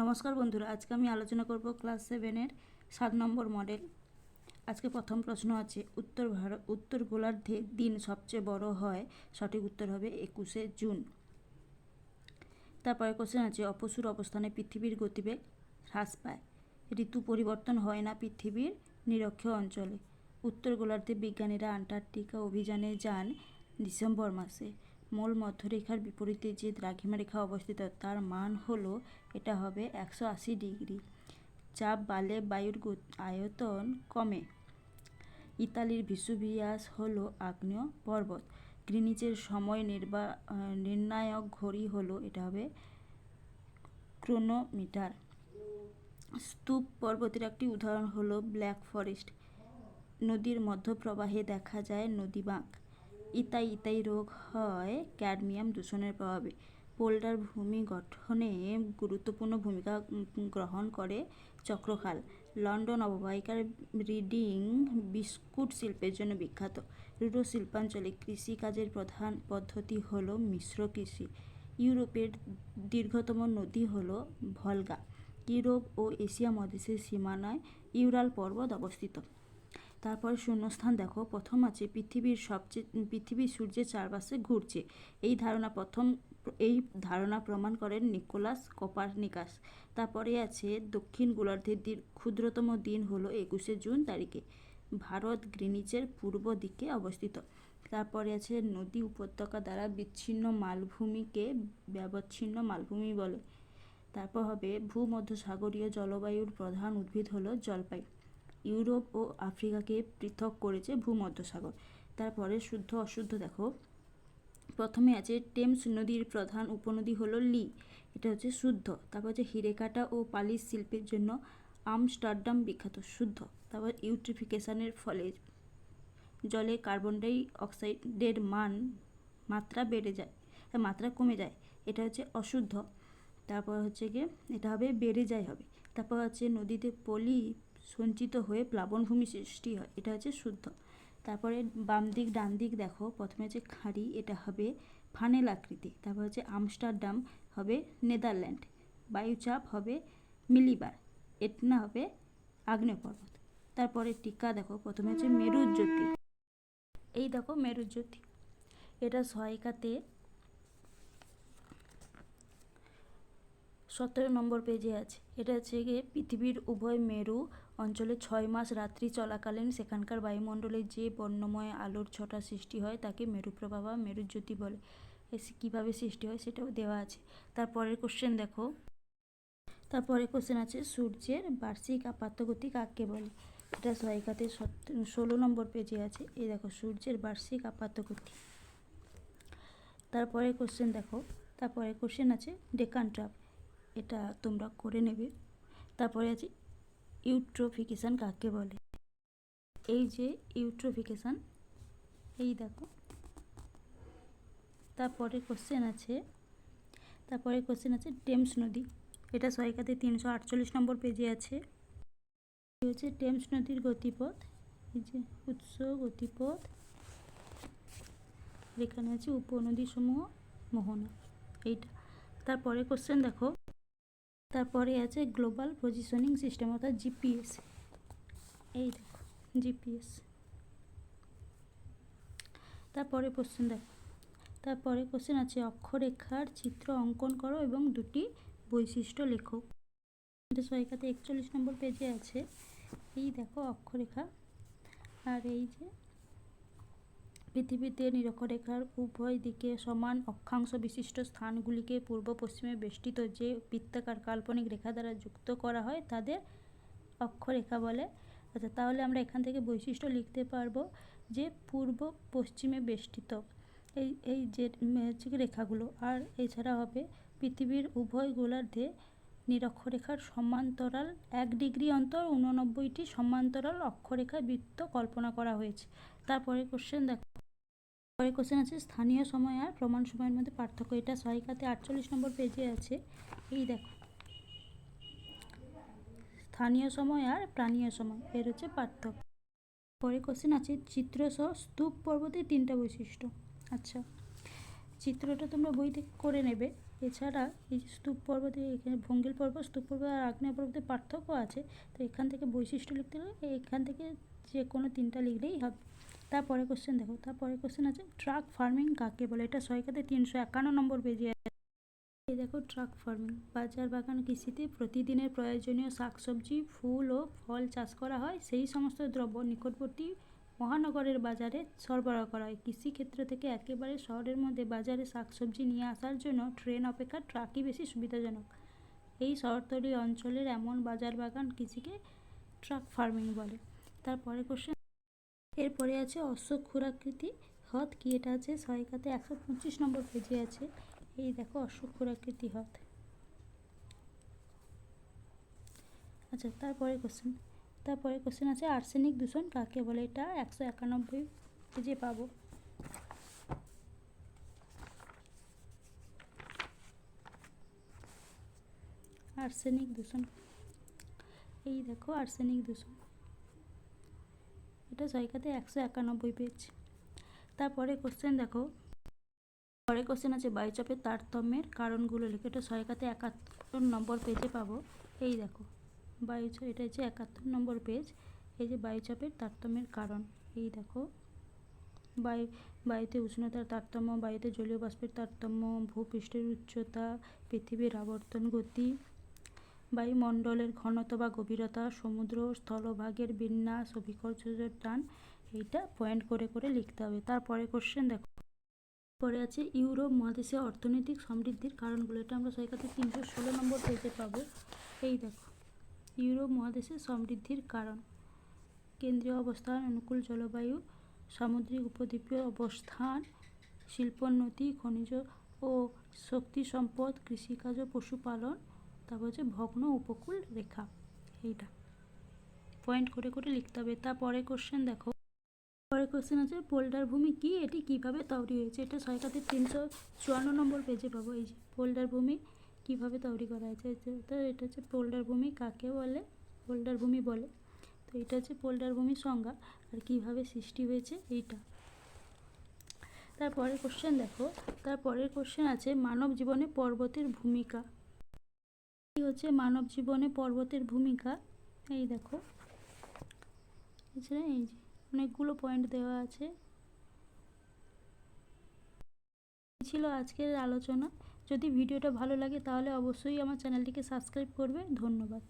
নমস্কার বন্ধুরা, আজকে আমি আলোচনা করব ক্লাস 7-এর 7 নম্বর মডেল। আজকে প্রথম প্রশ্ন আছে, উত্তর গোলার্ধে দিন সবচেয়ে বড় হয়। সঠিক উত্তর হবে 21শে জুন। তারপরে কোশ্চেন আছে, অপসূর অবস্থানে পৃথিবীর গতিবেগ হ্রাস পায়। ঋতু পরিবর্তন হয় না পৃথিবীর নিরক্ষীয় অঞ্চলে। উত্তর গোলার্ধে বিজ্ঞানীরা আন্টার্কটিকা অভিযানে যান ডিসেম্বর মাসে। মূল মধ্যরেখার বিপরীতে যে দ্রাঘিমা রেখা অবস্থিত তার মান হলো, এটা হবে 180 ডিগ্রি। চাপ বাড়লে বায়ুর আয়তন কমে। ইতালির ভিসুভিয়াস হলো আগ্নেয় পর্বত। গ্রিনিচের সময় নির্ণায়ক ঘড়ি হলো, এটা হবে ক্রোনোমিটার। স্তূপ পর্বতের একটি উদাহরণ হলো ব্ল্যাক ফরেস্ট। নদীর মধ্যপ্রবাহে দেখা যায় নদীবাঁক। ইতাই রোগ হয় ক্যাডমিয়াম দূষণের প্রভাবে। পোল্ডার ভূমি গঠনে গুরুত্বপূর্ণ ভূমিকা গ্রহণ করে চক্রখাল। লন্ডন অববাহিকার রিডিং বিস্কুট শিল্পের জন্য বিখ্যাত। রুডো শিল্পাঞ্চলে কৃষিকাজের প্রধান পদ্ধতি হল মিশ্র কৃষি। ইউরোপের দীর্ঘতম নদী হল ভলগা। ইউরোপ ও এশিয়া মহাদেশের সীমানায় ইউরাল পর্বত অবস্থিত। তারপর শূন্যস্থান দেখো, প্রথম আছে পৃথিবী সূর্যের চারপাশে ঘুরছে। এই ধারণা প্রমাণ করেন নিকোলাস কোপারনিকাস। তারপরে আছে দক্ষিণ গোলার্ধের ক্ষুদ্রতম দিন হলো 21শে জুন তারিখে। ভারত গ্রিনিচের পূর্ব দিকে অবস্থিত। তারপরে আছে নদী উপত্যকা দ্বারা বিচ্ছিন্ন মালভূমিকে ব্যবচ্ছিন্ন মালভূমি বলে। তারপর হবে ভূমধ্যসাগরীয় জলবায়ুর প্রধান উদ্ভিদ হলো জলপাই। ইউরোপ ও আফ্রিকাকে পৃথক করেছে ভূমধ্যসাগর। তারপরে শুদ্ধ অশুদ্ধ দেখো, প্রথমে আছে টেমস নদীর প্রধান উপনদী হলো লি, এটা হচ্ছে শুদ্ধ। তারপর হচ্ছে হিরেকাটা ও পালিশ শিল্পের জন্য আমস্টারডাম বিখ্যাত, শুদ্ধ। তারপর ইউট্রিফিকেশনের ফলে জলে কার্বন ডাই অক্সাইডের মাত্রা কমে যায়, এটা হচ্ছে অশুদ্ধ। তারপর হচ্ছে গিয়ে এটা হবে বেড়ে যায় হবে। তারপর হচ্ছে নদীতে পলি সঞ্চিত হয়ে প্লাবনভূমি সৃষ্টি হয়, এটা হচ্ছে শুদ্ধ। তারপরে বাম দিক ডান দিক দেখো, প্রথমে হচ্ছে খাঁড়ি, এটা হবে ফানেল আকৃতি। তারপর হচ্ছে আমস্টারডাম হবে নেদারল্যান্ড। বায়ুচাপ হবে মিলিবার। এটনা হবে আগ্নেয় পর্বত। তারপরে টিকা দেখো, প্রথমে হচ্ছে মেরুজ্যোতি। এই দেখো মেরুজ্যোতি, এটা সহায়িকাতে 17 নম্বর পেজে আছে। এটা হচ্ছে গিয়ে পৃথিবীর উভয় মেরু অঞ্চলে 6 মাস রাত্রি চলাকালীন সেখানকার বায়ুমণ্ডলে যে বর্ণময় আলোর ছটা সৃষ্টি হয় তাকে মেরুপ্রভা বা মেরুজ্যোতি বলে। কীভাবে সৃষ্টি হয় সেটাও দেওয়া আছে। তারপরের কোশ্চেন দেখো, তারপরে কোশ্চেন আছে সূর্যের বার্ষিক আপাতগতি কাকে বলে। এটা সহায়িকাতে 16 নম্বর পেজে আছে। এই দেখো সূর্যের বার্ষিক আপাতগতি। তারপরে কোশ্চেন দেখো, তারপরে কোশ্চেন আছে ডেকান ট্রাপ, এটা তোমরা করে নেবে। তারপরে আছে ইউট্রোফিকেশন কাকে বলে। এই যে ইউট্রোফিকেশন, এই দেখো। তারপরে কোশ্চেন আছে টেমস নদী, এটা সহায়িকাতে 348 নম্বর পেজে আছে। এই হচ্ছে টেমস নদীর গতিপথ, এই যে উৎস গতিপথ, এখানে আছে উপনদী সমূহ মোহনা, এইটা। তারপরে কোশ্চেন দেখো, তারপরে আছে গ্লোবাল পজিশনিং সিস্টেম অর্থাৎ জিপিএস, এই দেখো জিপিএস। তারপরে কোশ্চেন দেখো, তারপরে কোশ্চেন আছে অক্ষরেখার চিত্র অঙ্কন করো এবং দুটি বৈশিষ্ট্য লেখো। এটা সহায়িকাতে 41 নম্বর পেজে আছে। এই দেখো অক্ষরেখা, আর এই যে পৃথিবীতে নিরক্ষরেখার উভয় দিকে সমান অক্ষাংশ বিশিষ্ট স্থানগুলিকে পূর্ব পশ্চিমে বেষ্টিত যে বৃত্তাকার কাল্পনিক রেখা দ্বারা যুক্ত করা হয় তাদের অক্ষরেখা বলে। আচ্ছা, তাহলে আমরা এখান থেকে বৈশিষ্ট্য লিখতে পারবো যে পূর্ব পশ্চিমে বেষ্টিত এই যে রেখাগুলো। আর এছাড়া হবে পৃথিবীর উভয় গোলার্ধে নিরক্ষরেখার সমান্তরাল 1 ডিগ্রি অন্তর 89টি সমান্তরাল অক্ষরেখা বৃত্ত কল্পনা করা হয়েছে। তারপরে কোশ্চেন দেখো, পরে কোশ্চেন আছে স্থানীয় সময় আর প্রমাণ সময়ের মধ্যে পার্থক্য, এটা সহায়িকাতে 48 নম্বর পেজে আছে। এই দেখো স্থানীয় সময় আর প্রাণীয় সময়, এর হচ্ছে পার্থক্য। পরে কোশ্চেন আছে চিত্রসহ স্তূপ পর্বতের 3টা বৈশিষ্ট্য। আচ্ছা, চিত্রটা তোমরা বই থেকে করে নেবে, এছাড়া এই যে স্তূপ পর্বতে, এখানে ভঙ্গিল পর্বত, স্তূপ পর্বত আর আগ্নেয় পর্বতের পার্থক্য আছে। তো এখান থেকে বৈশিষ্ট্য লিখতে হলে এখান থেকে যে কোনো 3টা লিখলেই হবে। তারপরে কোশ্চেন দেখো, তারপরে কোশ্চেন আছে ট্রাক ফার্মিং কাকে বলে। এটা সৈকতে 351 নম্বর পেজে আছে। এই দেখো ট্রাক ফার্মিং, বাজার বাগান কৃষিতে প্রতিদিনের প্রয়োজনীয় শাকসবজি, ফুল ও ফল চাষ করা হয়। সেই সমস্ত দ্রব্য নিকটবর্তী মহানগরের বাজারে সরবরাহ করা হয়। কৃষিক্ষেত্র থেকে একেবারে শহরের মধ্যে বাজারে শাকসবজি নিয়ে আসার জন্য ট্রেন অপেক্ষা ট্রাকই বেশি সুবিধাজনক। এই শহরতলি অঞ্চলের এমন বাজার বাগান কৃষিকে ট্রাক ফার্মিং বলে। তারপরে কোশ্চেন, এরপরে আছে অশ্বক্ষুরাকৃতি হ্রদ কি। এটা আছে সহায়িকাতে 125 নম্বর পেজে আছে। এই দেখো অশ্বক্ষুরাকৃতি হ্রদ। আচ্ছা, তারপরে কোশ্চেন আছে আর্সেনিক দূষণ কাকে বলে। এটা 191 পেজে পাবো। আর্সেনিক দূষণ, এই দেখো আর্সেনিক দূষণ, এটা সহায়িকাতে 191 পেজ। তারপরে কোশ্চেন দেখো, পরে কোশ্চেন আছে বায়ুচাপের তারতম্যের কারণগুলো লিখে। এটা সহায়িকাতে 71 নম্বর পেজে পাবো। এই দেখো বায়ুচাপ, এটা হচ্ছে 71 নম্বর পেজ। এই যে বায়ুচাপের তারতম্যের কারণ, এই দেখো বায়ুতে উষ্ণতার তারতম্য, বায়ুতে জলীয় বাষ্পের তারতম্য, ভূপৃষ্ঠের উচ্চতা, পৃথিবীর আবর্তন গতি, বায়ুমণ্ডলের ঘনত্ব বা গভীরতা, সমুদ্র স্থলভাগের বিন্যাস, অভিকর্ষজের টান। এইটা পয়েন্ট করে করে লিখতে হবে। তারপরে কোশ্চেন দেখো, পরে আছে ইউরোপ মহাদেশে অর্থনৈতিক সমৃদ্ধির কারণগুলো। এটা আমরা সৈকতে 316 নম্বর পেজে পাবো। এই দেখো ইউরোপ মহাদেশে সমৃদ্ধির কারণ, কেন্দ্রীয় অবস্থান, অনুকূল জলবায়ু, সামুদ্রিক উপদ্বীপীয় অবস্থান, শিল্পোন্নতি, খনিজ ও শক্তি সম্পদ, কৃষিকাজ ও পশুপালন, তারপর হচ্ছে ভগ্ন উপকূল রেখা। এইটা পয়েন্ট করে করে লিখতে হবে। তারপরে কোশ্চেন দেখো, পরের কোশ্চেন আছে পোল্ডার ভূমি কি, এটি কিভাবে তৈরি হয়েছে। এটা সৈকতে 354 নম্বর পেজে পাবো। এই যে পোল্ডার ভূমি কিভাবে তৈরি করা হয়েছে। তো এটা হচ্ছে পোল্ডার ভূমি কাকে বলে, পোল্ডার ভূমি বলে। তো এটা হচ্ছে পোল্ডার ভূমির সংজ্ঞা আর কিভাবে সৃষ্টি হয়েছে এইটা। তারপরের কোশ্চেন দেখো, তারপরের কোশ্চেন আছে মানব জীবনে পর্বতের ভূমিকা। কি হচ্ছে মানব জীবনে পর্বতের ভূমিকা। এই দেখো এছাড়া এই যে অনেকগুলো পয়েন্ট দেওয়া আছে। ছিল আজকের আলোচনা। যদি ভিডিওটা ভালো লাগে তাহলে অবশ্যই আমার চ্যানেলটিকে সাবস্ক্রাইব করবে। ধন্যবাদ।